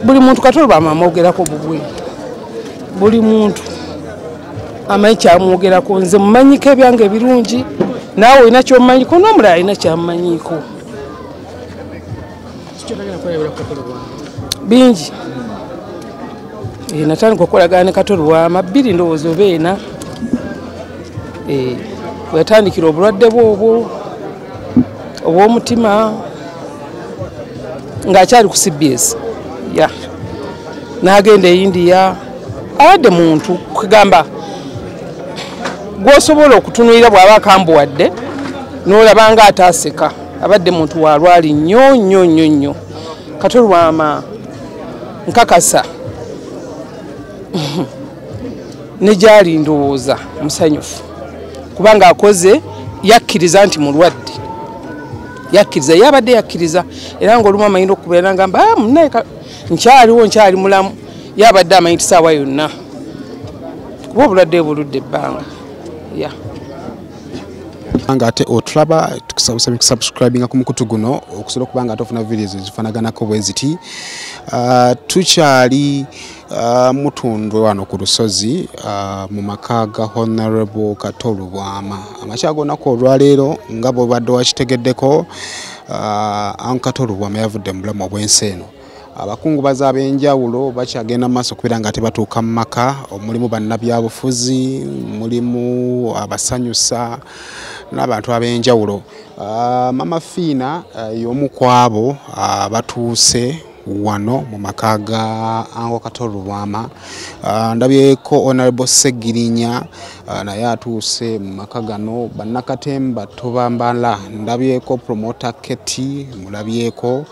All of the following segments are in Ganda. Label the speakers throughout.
Speaker 1: buli muntu Katolo bamwogerako bubwe buli muntu amanyi kyamwogerako nze mumanyiko ebyange ebirungi naawe olina kyomumanyiko n'omulala alina kyamumanyiko bingi natandika okukolagana ne Katolo Wama 2 ndowooza oba 4 weyatandikira obulwadde bwobwo obw'omutima ng'akyali ku CBS n'agenda e India abadde muntu kugamba gw'osobola okutunulira bw'aba akambuwadde n'olaba nga ataaseka abadde muntu walwali nnyo Katolo Wama nkakasa ne gyali ndowooza musanyufu kubanga akoze yakkiriza nti mulwadde yakkiriza yabadde yakkiriza era ng'olumu amayinza okubeera ngamba munnaye nkyaliwo nkyali mulamu yabadde amanyi tisaawa yonna kuba obulwadde buludde ebbanga
Speaker 2: nga ate otulaba subscribing ku mukutu guno okusobola okubanga ate ofuna videos zifanaganako bwe ziti tukyali mutundwe wano ku lusozi mu maka ga Honorable Katolo Wama amakya gonako olwaleero nga bwe badde wakitegeddeko Katolo Wama yavudde mu bulamu obw'ensi eno abakungubazi ab'enjawulo bakyagenda mu maaso okubeera nga tebatuuka mu maka mulimu bannabyabufuzi mulimu abasanyusa n'abantu ab'enjawulo Mama Fiina y'omu ku abo batuuse wano mu maka ga Katolo Wama ndabyeko Honorable Segirinya naye atuuse mu maka gano bannakatemba Tobambala ndabyeko Promoter Keti mulabyeko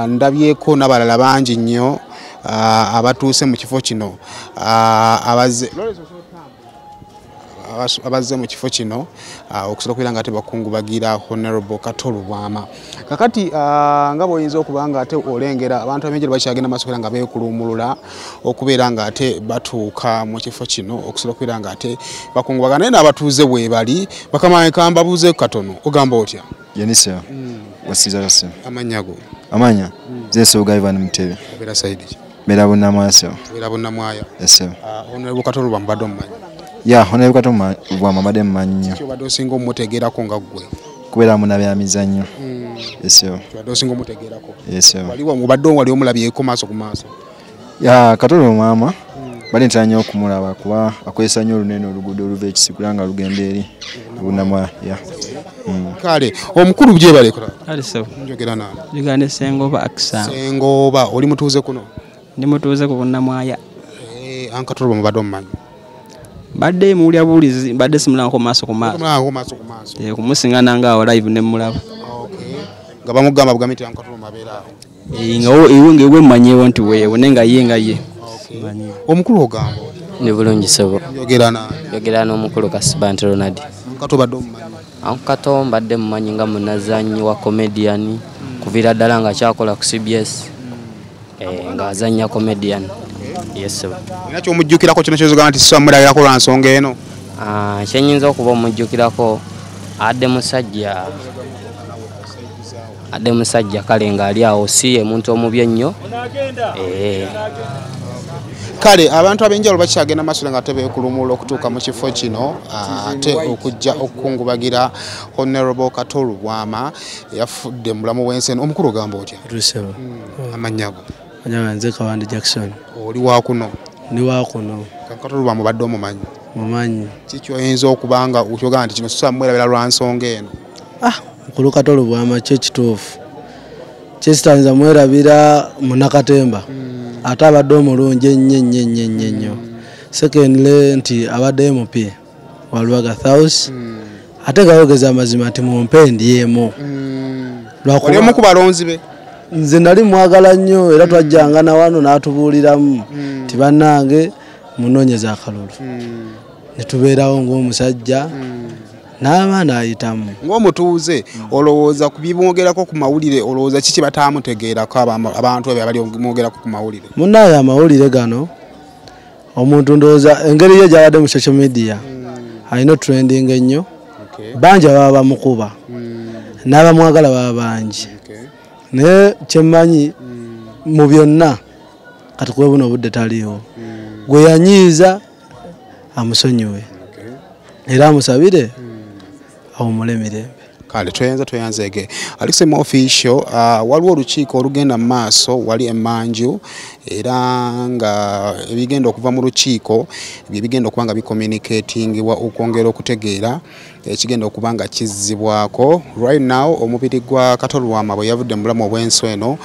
Speaker 2: ndabyeko n'abalala bangi nnyo abatuuse mu kifo kino abazze mu kifo kino okusobola okubeera nga ate bakungubagira Honorable Katolo Wama kakati nga bw'oyinza okuba nga ate olengera abantu abangi bakyagenda maaso okubeera nga beekulumulula okubeera nga ate batuuka mu kifo kino okusobola okubeera nga ate bakungubagana naye n'abatuuze bwe bali bakamaye kambabuuze katono ogamba otya
Speaker 3: Yanisa wasiza yase
Speaker 2: amanyago
Speaker 3: amanya zesoga Ivan Mutebe
Speaker 2: obera saidi
Speaker 3: bera bonna mwaso
Speaker 2: bera bonna mwaya
Speaker 3: ese
Speaker 2: Honorable Katolo Wama badde omumanyi
Speaker 3: Honorable Katolo Wama badde mmanyi
Speaker 2: kyo badde osinga omutegeerako nga ggwe
Speaker 3: kubeera muna bya mizanyo ese
Speaker 2: badde osinga omutegeerako
Speaker 3: ese
Speaker 2: waliwo mubadde wali omulabyeko maaso ku maaso
Speaker 3: Katolo Wama bali ntanya okumulaba kuba akozesa nnyo olunene oluguudo oluva ekisigula nga lugenda eri bunamwa
Speaker 2: kale omukulu byebalekora
Speaker 4: ali sawa
Speaker 2: njogera nani
Speaker 4: ligane Sengoba akisa
Speaker 2: Sengoba oli mutuuze kuno
Speaker 4: ndi mutuuze ku bunamwaya
Speaker 2: Katolo Wama badde omumanyi
Speaker 4: badde muulya bulizi badde simulako maaso ku maaso kumusingana nga awo live ne mulaba
Speaker 2: nga bamugamba bugamiti Katolo Wama abeera
Speaker 4: awo iwe ngewe mmanyewo nti wewe nenga ye
Speaker 2: omukulu ogamba
Speaker 5: ni bulungi sebo
Speaker 2: yogera
Speaker 5: n'omukulu Kasibante Ronald
Speaker 2: Kato badde omumanyi
Speaker 5: Kato mbadde mumanyi nga munazanyi wa comedian kuviira ddala nga kyakola ku CBS nga azanya comedian yes sebo
Speaker 2: ina kyomujjukirako kino kyozoga nti samulabirako lwa nsonga eno
Speaker 5: kyenyinza okuba omujjukirako adde musajja kale nga ali awo si omuntu omubi ennyo
Speaker 2: kale abantu ab'enjawulo bakyagenda maaso nga ate beekulumula okutuuka mu kifo kino ate okujja okukungubagira Honorable Katolo Wama yafudde mu bulamu bw'ensi eno omukulu ogamba otya amanyago
Speaker 6: nze Kawande Jackson
Speaker 2: oli waakuno
Speaker 6: ndi waakuno
Speaker 2: Katolo Wama badde omumanyi
Speaker 6: mumanyi
Speaker 2: kiki oyinza okuba nga okyoga nti kino sisamwerabira lwa nsonga eno
Speaker 6: mukulu Katolo Wama kyekituufu kyesitanza mwerabira munakatemba ate abadde omulungi ennyo secondly nti abadde MP Waluwaga House ate gayogeza amazima nti mumpe ndiyeemu
Speaker 2: oli omu ku balonzi be
Speaker 6: nze nali mwagala nnyo era twajjangana wano n'atubuuliramu nti bannange munoonyeza akalulu ne tubeerawo ng'omusajja n'abaana ayitamu
Speaker 2: ng'omutuuze olowooza ku bimwogerako ku mawulire olowooza kiki bataamutegeerako abantu abo abali mwogerako ku mawulire
Speaker 6: munnaayo amawulire gano omuntu ndowooza engeri ye gy'abadde mu social media alina trending ennyo bangi baba bamukuba n'abamwagala baba bangi naye kyemmanyi mu byonna kati kuba buno obudde taliiwo gwe yanyiiza amusonyiwe era amusabire awumule emirembe
Speaker 2: kale tweyanzege Alex Official waliwo olukiiko olugenda mu maaso wali emanju era nga ebigenda okuva mu lukiiko bigenda okuba nga bicommunicatingibwa okwongera okutegeera ekigenda okuba nga kizzibwako right now omubiri gwa Katolwama bwe yavudde mu bulamu obw'ensi eno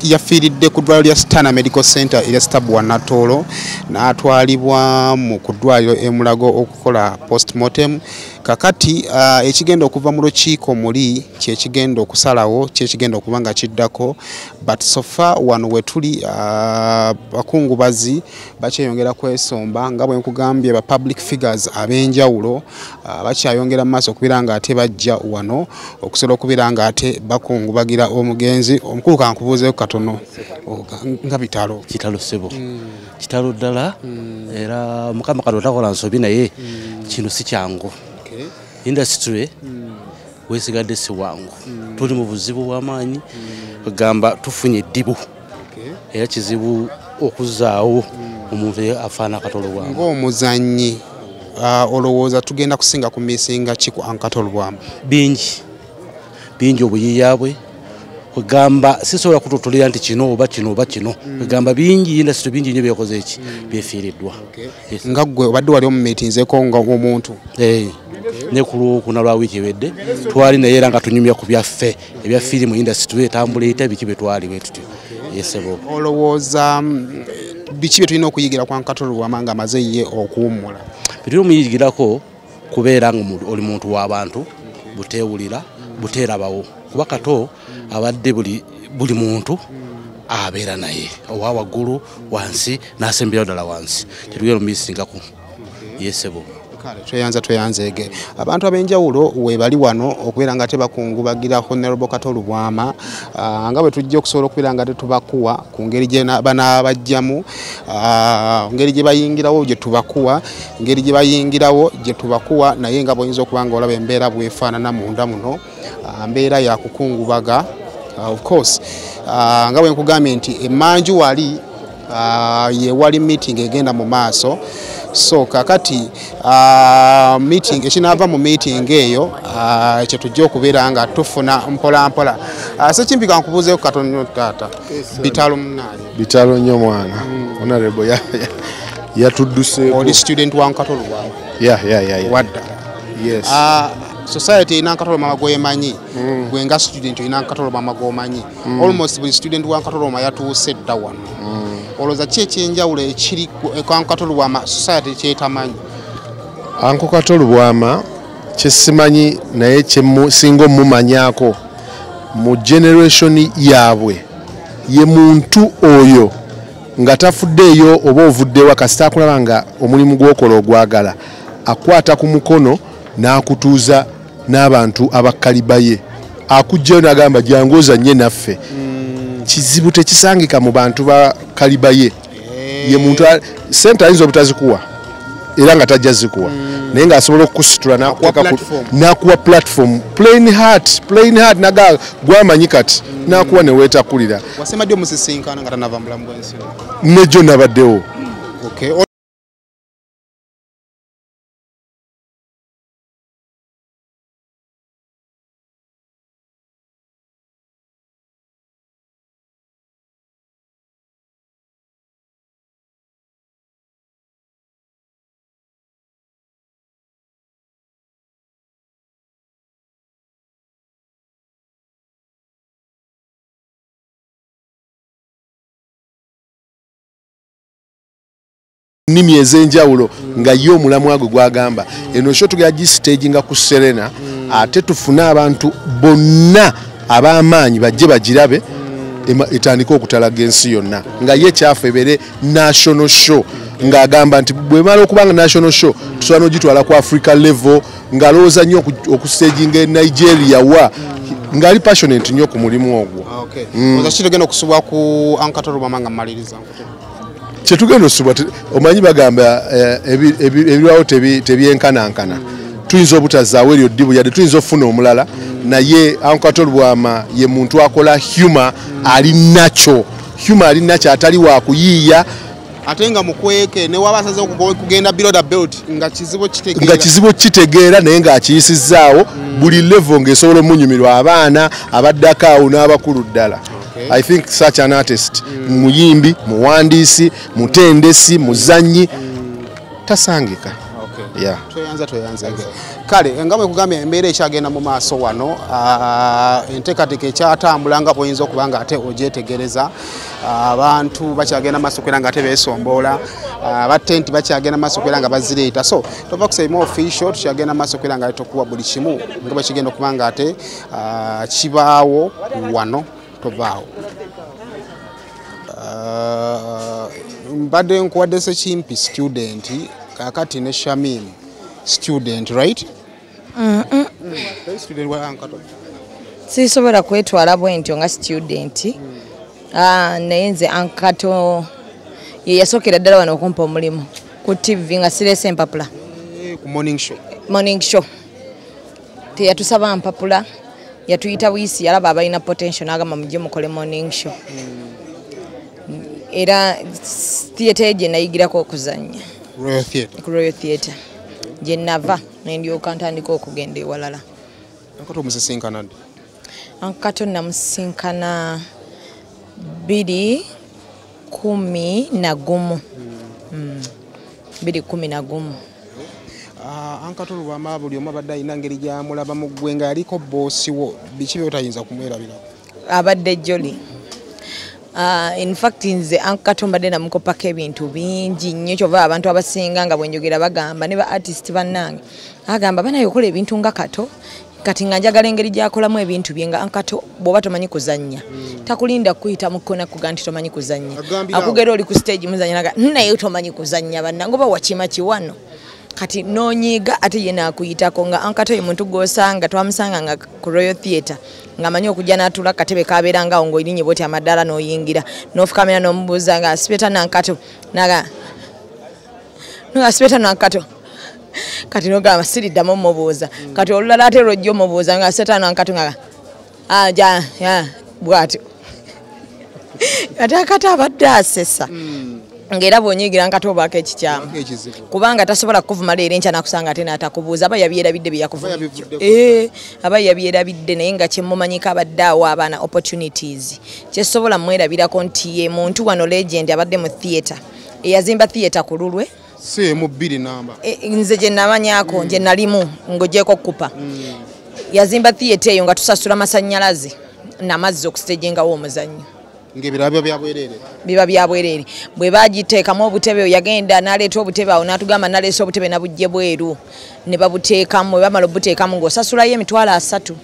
Speaker 2: yafiiridde ku ddwaliro lya Stana Medical Center erya Stabwa Natolo n'atwalibwa mu kuddwaliro e Mulago okukola postmortem kakati ekigenda okuva mu lukiiko muli kyekigenda okusalawo kyekigenda okuba nga kiddako but so far wano wetuli bakungubazi bakyeyongera kwesomba nga bwe nkugambye ba public figures ab'enjawulo bakyayongera mu maaso okubeera nga ate bajja wano okusobola okubeera nga ate bakungubagira omugenzi omukulu kankubuuzeeko katono nga bitalo
Speaker 7: sebo kitalo ddala era mukama Katonda takola nsobi naye kino si kyangu industry wesigadde si wangu tuli mu buzibu bw'amaanyi kugamba tufunye eddibu era kizibu okuzaawo omuntu afaana Katolwama
Speaker 2: ng'omuzannyi olowooza tugenda kusinga ku misinga ki ku Katolwama bingi
Speaker 7: obuyiiyabwe kugamba sisobola kututulira nti kino oba kino kugamba bingi industry bingi nnyo byekoze eki byefiiriddwa
Speaker 2: nga ggwe obadde wali omumeetinzeko nga omuntu
Speaker 7: ne ku Lwokuna lwa wiiki ewedde twali naye era nga tunyumya ku byaffe ebya firimu industry etambula ete biki bye twali bwe tutyo yesebo
Speaker 2: olowooza biki bye tulina okuyigira kwa Katolwama nga amaze ye okuwummula
Speaker 7: bituli omuyigirako kubeera nga oli muntu w'abantu buteewulira buteerabawo kuba kato abadde buli muntu abeera naye owa waggulu wansi n'asemberayo ddala wansi tetugenda omumisingako yesebo
Speaker 2: tweyanzege abantu ab'enjawulo we bali wano okubeera nga tebakungubagira Honorable Katolwama nga bwe tujja okusobola okubeera nga tetubakuwa ku ngeri gye banaabajjamu ngeri gye bayingirawo gye tubakuwa ngeri gye bayingirawo gye tubakuwa naye nga bw'oyinza okuba nga olaba embeera bwefaanana munda muno mbeera yakukungubaga of course nga bwe nkugambye nti emanju wali yewali meeting egenda mu maaso so kakati meeting ekinaava mu meeting eyo kye tujja okubeera nga tufuna mpola sekimpika nkubuuzeeko katono taata bitalo munaaye
Speaker 8: bitalo nnyo mwana Honorable yatudduseeko
Speaker 2: oli student wa Katolwama wadda
Speaker 8: yes
Speaker 2: society ina Katolwama gwemanyi gwe nga student ina Katolwama gwomanyi almost buli student wa Katolwama yatuuse dda wano olowooza ki ekyenjawulo ekiri kwa Katolwama society kyetamanyi
Speaker 8: Anko Katolwama kyesimanyi naye kyemusinga omumanyaako mu generation yaabwe ye muntu oyo nga tafuddeeyo oba ovuddewa kasita akulaba nga omulimu gw'okola ogwagala akwata ku mukono n'akutuuza n'abantu abakkaliba ye akujjayo n'agamba jangu ozanye naffe kizibu tekisangika mu bantu ba kaliba ye muntu sente ayinza obutazikuwa era nga tajja zikuwa naye ng'asobola okukusitula n'akuwa platform plain heart naga gwamanyi kati n'akuwa ne weetakulira
Speaker 2: wasemadde omusisinkana nga tanava mu bulamu bw'ensi
Speaker 8: nejjo nabaddewo nnimi ez'enjawulo nga ye omulamu agwe gwagamba eno kyo tugera gisitaginga ku Serena ate tufune abantu bonna ab'amaanyi bajje bagirabe etandika okutalaga ensi yonna nga ye kyafu ebere national show ng'agamba nti bwemala okuba nga national show tusobola n'ogitwala ku Africa level ng'alowooza nnyo okustaginga e Nigeria wa ng'ali passionate nnyo ku mulimu ogwo
Speaker 2: oza kitogenda okusubwa ku Katolwama nga mmaliriza
Speaker 8: kyetugenda osubwa omanyi bagamba ebirwawo tebyenkanankana tuyinza obutazaawo eryo ddibu yadde tuyinza okufuna omulala naye Uncle Bwama ye muntu akola humor alinakyo atali wakuyiiya
Speaker 2: ate nga mukweke ne wabasaze kugenda below the belt nga kizibu
Speaker 8: kitegeera naye ng'akiyisizaawo buli level ng'esobola omunyumirwa abaana abaddako awo n'abakulu ddala. I think such an artist muyimbi muwandiisi mutendesi muzannyi tasangika. Yeah.
Speaker 2: Tweyanza. Kale nga bwe kugambye embeera ekyagenda mu maaso wano enteekateeka ekyatambula nga bw'oyinza okuba nga ate ogyetegereza abantu bakyagenda maaso kwera nga ate beesomboola abatenti bakyagenda maaso kwera nga bazireeta so tova kusaimu official tukyagenda maaso kwera nga tokuwa buli kimu nga bwe kigenda okuba nga ate kibaawo wano tovaawo. Mbadde nkuwadde Sekimpi student kakati ne Shamim student right? Student wa Uncle.
Speaker 9: Sisobola kwetwala bwentyo nga student. Naye nze Uncle ye yasookera ddala wano okumpa omulimu ku TV nga sirese empapula.
Speaker 2: Ku morning show. Teyatusaba mpapula yatuyita wiisi yalaba abalina potential n'agamba mujje mukole morning show. Era theatre gye nayigirako okuzannya. Royal Theatre. Gye nava nendyoka ntandika okugenda ewalala. Uncle musisinkana ddi? Uncle namusinkana 2011. 2011. Uncle Bwama buli omu abadde alina ngeri gy'amulaba mu ggwe nga yaliko boosi wo biki by'otayinza kumwerabira? Abadde jolly. In fact nze Uncle mbadde namukopako ebintu bingi nnyo kyova abantu abasinga nga bwenjogera bagamba ne ba artist bannange agamba banaye okola ebintu nga Kato kati nga njagala engeri gy'akolamu ebintu bye nga Uncle bw'oba tomanyi kuzannya takulinda kuyita mu kkona kuga nti tomanyi kuzannya akugera oli ku stage muzannya naga naye tomanyi kuzannya bannange oba wakima kiwano kati nonyiga ate ye nakuyitako nga Uncle ye muntu gw'osanga twamusanga nga ku Royal Theatre nga manyi okujja n'atula katebe kabeeranga awo ng'oyirinye bwoti amaddala n'oyingira n'ofukamira n'omubuuza nga Sipeta Nankato naga Sipeta Nankato kati n'ogamba siriddamu omubuuza kati olulala ate lwojja omubuuza nga Sipeta Nankato nga bw'atyo ate akati abadde asesa ngera bwonyigira Uncle obaako ekikyamu kubanga tasobola kukuvuma leero enkya nakusanga ate n'atakubuuza aba yabyerabidde bye yakuvuma aba yabyerabidde naye nga kyemmumanyiko abadde awo abaana opportunities kyesobola mwerabirako nti ye muntu wano legend abadde mu theatre eyazimba theatre ku Lulwe mu 2 namba nze gye namanyako gye nalimu ng'ogyeko kupa yazimba theatre eyo nga tusasula masannyalaze n'amazzi okustagingawo omuzannyo biba byabwerere bwe bagiteekamu obutebe yagenda n'aleeta obutebe awo n'atugamba n'aleesa obutebe nabujje bweru ne babuteekamu bwe bamala obuteekamu ng'osasulayo $3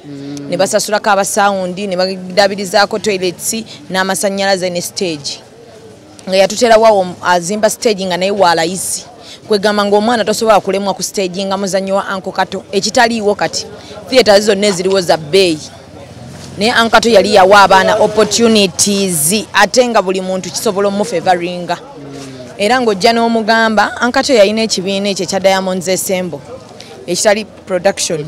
Speaker 2: ne basasulako abasawundi ne badabirizaako toilets n'amasannyalaze ne stage nga yatuterawo azimba stage nga naye waalayisi kwegamba ng'omwana tosobola kulemwa ku stage nga muzannyo wa Uncle Kato ekitaliiwo kati theatre zonna eziriwo za bbeeyi naye Uncle yali yawa abaana opportunities ate nga buli muntu kisobola omufavoringa era ng'ojja n'omugamba Uncle yalina ekibiina ekyo ekya Diamonds Assemble ekitali production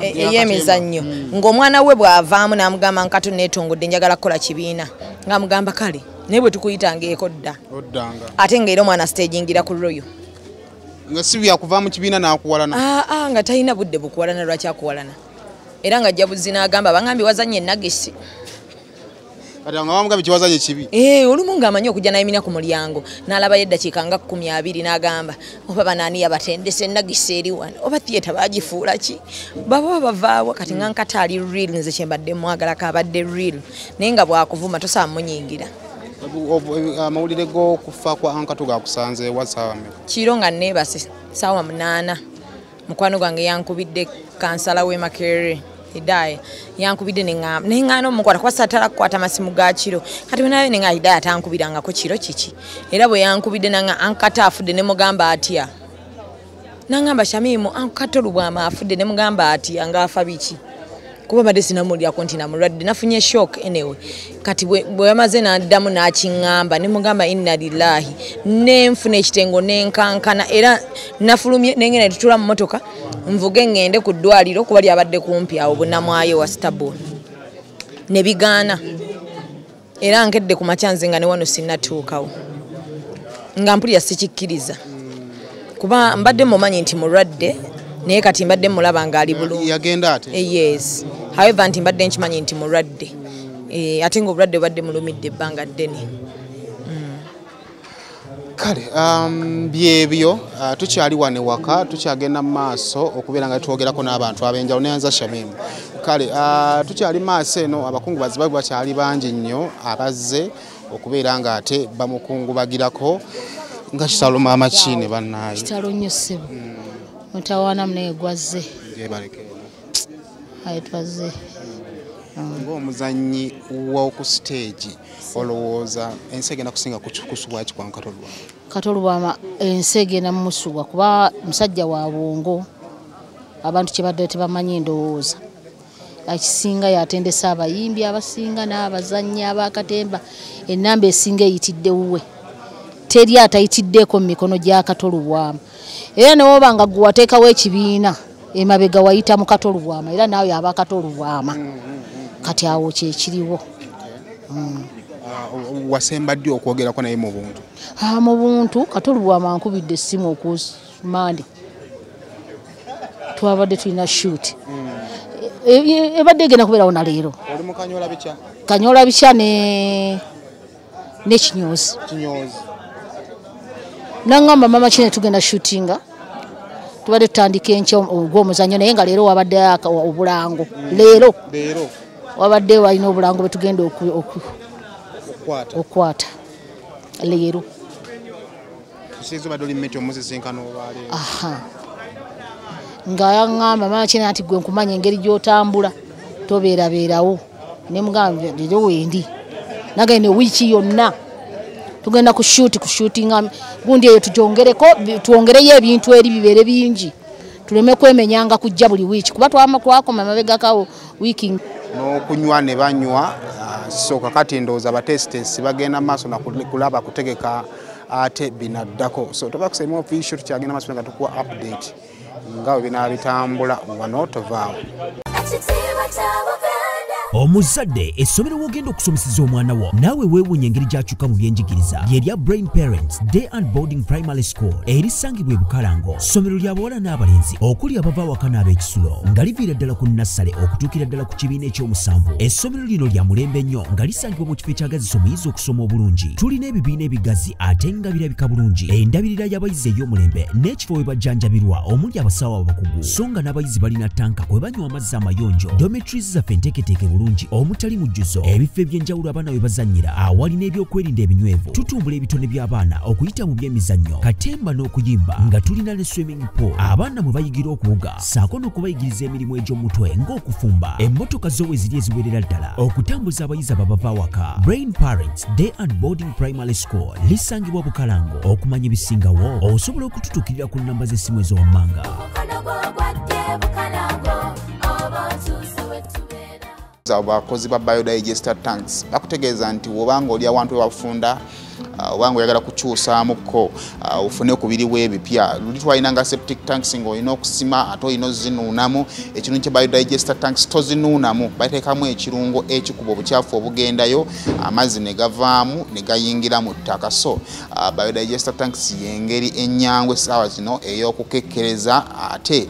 Speaker 2: ey'emizannyo ng'omwana we bw'avaamu n'amugamba Uncle neetongodde njagala kukola kibiina ng'amugamba kale naye bwe tukuyitangeeko dda ate ng'era omwana stagingira ku Royal nga si byakuva mu kibiina n'akuwalana nga talina budde bukuwalana lwaki akuwalana era nga jabuzi n'agamba bangambye wazanye nagesi kati nga bamugambye kiwazanye kibi olumu ng'amanyi okujja n'ayimina ku mulyango n'alabayo eddakiika nga 20 n'agamba oba banaani yabatendese nagesi eri wano oba theatre baagifuula ki baba bavaawo kati nga Nkata ali real nze kyembadde mwagalako abadde real naye nga bwakuvuma tosaba munyingira amawulire g'okufa kwa Uncle gakusanze wasaawa kiro nga neebase saawa 8 mukwano gwange yankubidde kansala w'e Makerere Hidaya yankubidde neŋŋaana omukwata kuba satala kukwata masimu ga kiro kati wenayo nenga Hidaya tankubirangako kiro kiki era bwe yankubidde nanga Uncle afudde ne mugamba atya nangamba Shamimu Uncle Bwama afudde ne mugamba atya ng'afa biki
Speaker 9: kuba badde sinamulyako nti namulwadde nafunye shock anyway kati bwe yamaze n'addamu n'akiŋŋamba ne mugamba inna lillahi nenfuna ekitengo nenkankana era nafulumye nengenda tutula mu motoka nvuge ngende ku ddwaliro kuba lyabadde kumpi awo bunamwayo wa stable ne bigaana era nkedde ku makyanze nga ne wano sinnatuukawo nga mpulira sikikkiriza kuba mbadde mumanyi nti mulwadde naye kati mbadde mulaba nga ali bulungi
Speaker 2: yagenda ate
Speaker 9: yes however nti mbadde nkimanyi nti mulwadde ate nga obulwadde bwadde mulumidde ebbanga ddene
Speaker 2: kale byebyo tukyali wane waka tukyagenda mu maaso okubeera nga twogerako n'abantu ab'enjawulo neyanza Shamimu kale tukyali maaso eno abakungubazi bakyali bangi nnyo abazze okubeera nga ate bamukungubagirako nga kitalo maama kine bannaye
Speaker 10: kitalo nnyo ssebo mutawaana munaye gwazze ayitwazze
Speaker 2: ng'omuzannyi w'oku stage olowooza ensi egenda kusinga kusubwa ki kwa
Speaker 10: Katolubwama ensi egenda mumusubwa kuba musajja wa bwongo abantu kyebadde tebamanyi endowooza akisinga yatendesa abayimbi abasinga n'abazannyi abakatemba ennamba esinga eyitidde wuwe teri atayitiddeko mu mikono gya Katolubwama era newoba nga gwe wateekawo ekibiina emabega wayita mu Katolubwama era naawe aba Katolubwama kati awo kyekiriwo
Speaker 2: wasemba ddi okwogerako naye mu buntu
Speaker 10: mu buntu Katolubwama nkubidde essimu okumande twabadde tulina shoot ebadde egenda kubeerawo na leero
Speaker 2: oli mu
Speaker 10: Kanyola Bicha ne Kinyozi nangamba mama kine tugenda shootinga tubadde tutandika enkya ogw'omuzannyo naye nga leero wabadde obulango leero wabadde walina obulango bwe tugenda okukwata leero nga yaŋŋamba mama kine nti gwe nkumanya engeri gy'otambula tobeerabeerawo ne mugamba leero wendi nagenda wiiki yonna tugenda kushutinga gundi eyo twongereyo ebintu eri bibeere bingi tuleme kwemenyanga kujja buli wiiki kuba twakoma mabegakawo wiiki
Speaker 2: n'okunywa ne banywa sooka kati ndowooza abatesitesi bagenda maaso nakulaba kutegeka ate binaddako so toba kusema official tukyagenda maaso nga tukuwa update nga bwe binaaba bitambula wano tovaawo
Speaker 11: omuzadde essomero wogenda okusomeseza omwana wo naawe weewuunya engeri gy'akyuka mu byenjigiriza lyerya Brain Parents Day and Boarding Primary School erisangibwa e Bukalango ssomero lya bawala n'abalenzi okuli abava awaka n'ab'ekisulo nga liviira ddala ku nassale okutuukira ddala ku kibiina ekyomusanvu essomero lino lya mulembe nnyo nga lisangibwa mu kifo ekyagazisa omuyizi okusoma obulungi tulina ebibiina ebigazi ate nga birabika bulungi endabirira y'abayizi ey'omulembe n'ekifo we bajjanjabirwa omuli abasawo abakugu so nga n'abayizi balina tanka kwe banywa amazzi amayonjo dormitories zaffe enteeketeeke bulungi omutali mujjuzo ebifo eby'enjawulo abaana we bazannyira awali n'ebyokwerinda ebinywevu tutumbula ebitone by'abaana okuyita mu by'emizannyo katemba n'okuyimba nga tulina ne swimming pool abaana mwe bayigira okuwuga saako n'okubayigiriza emirimu egy'omutwe ng'okufumba emmotoka zo we ziri eziwerera ddala okutambuza abayizi ababava awaka Brain Parents Day and Boarding Primary School lisangibwa Bukalango okumanya ebisingawo osobola okututuukirira ku nnamba z'essimu ezowammanga
Speaker 2: abakozi ba biodigester tanks bakutegeeza nti wobanga oli awantu webafunda obanga oyagala kukyusaamuko ufune ku biriwo ebipya luli twalina septic tanks ng'olina okusima ate olina ozinuunamu ekintu kye biodigester tanks tozinuunamu bateekamu ekirungo ekikuba obukyafu obugendayo amazzi ne gavaamu ne gayingira mu ttaka so biodigester tanks y'engeri ennyangu essaawa zino ey'okukekkereza ate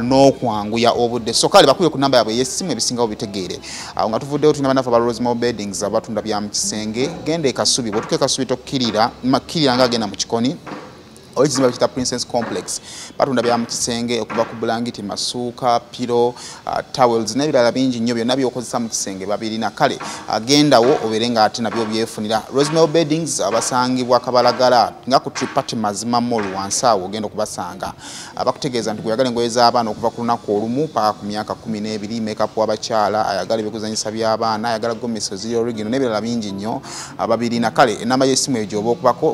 Speaker 2: n'okwanguya obudde so kale bakubye ku namba yaabwe ey'essimu ebisingawo bitegeere awo nga tuvuddeyo tulina banafu aba Rosemary Beddings abatunda bya mu kisenge genda ekasubi bwe tuke kasubi tokkirira nga agenda mu kikoni olizimba bakita Princess Complex batunda bya mu kisenge okuva ku bulangiti masuuka piro towels n'ebirala bingi nnyo byonna byokozesa mu kisenge babirina kale agendawo obeere nga ate nabyo byefunira Rosemary Beddings abasangibwa Kabalagala nga ku Triparty Mazima Mall wansi awo ogenda okubasanga abakutegeeza nti kuyagala engoye z'abaana okuva ku lunaku olumu paka ku myaka 12 makeup w'abakyala ayagala ebyokuzanyisa by'abaana ayagala gomesi ziri original n'ebirala bingi nnyo ababirina kale enamba y'essimu ejo oba okubako